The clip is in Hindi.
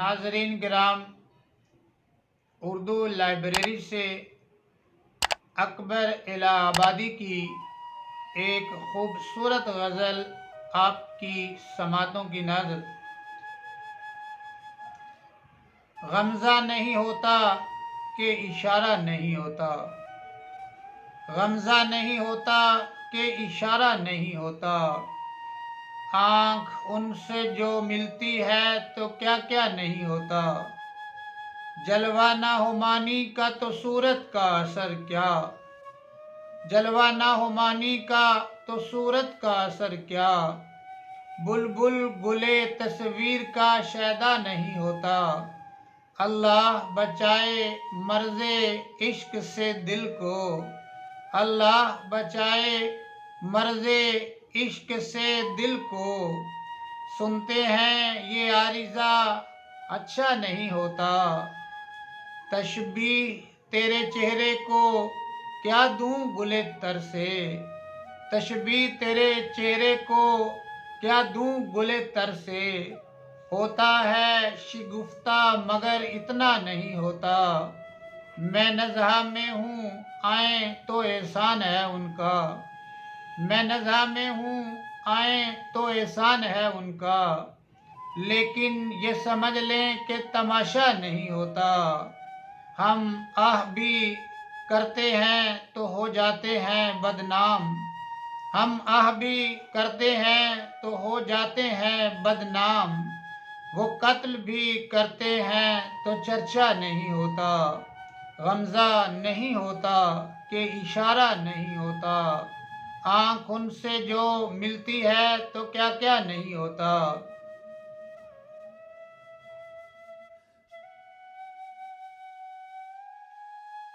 नाजरीन किराम, उर्दू लाइब्रेरी से अकबर इलाहाबादी की एक खूबसूरत गज़ल आपकी समातों की नज़र। गमज़ा नहीं होता कि इशारा नहीं होता, गमज़ा नहीं होता कि इशारा नहीं होता। आँख उनसे जो मिलती है तो क्या क्या नहीं होता। जलवा ना हो मानी का तो सूरत का असर क्या, जलवा ना हो मानी का तो सूरत का असर क्या। बुलबुल गुले तस्वीर का शैदा नहीं होता। अल्लाह बचाए मर्ज़े इश्क से दिल को, अल्लाह बचाए मर्ज़े इश्क से दिल को। सुनते हैं ये आरिज़ा अच्छा नहीं होता। तशबीह तेरे चेहरे को क्या दूं गुले तर से, तशबीह तेरे चेहरे को क्या दूं गुले तर से। होता है शिगुफ्ता मगर इतना नहीं होता। मैं नज़्हा में हूँ आए तो एहसान है उनका, मैं नज़्हा में हूँ आए तो एहसान है उनका। लेकिन ये समझ लें कि तमाशा नहीं होता। हम आह भी करते हैं तो हो जाते हैं बदनाम, हम आह भी करते हैं तो हो जाते हैं बदनाम। वो कत्ल भी करते हैं तो चर्चा नहीं होता। गमज़ा नहीं होता कि इशारा नहीं होता। आँख उनसे जो मिलती है तो क्या क्या नहीं होता।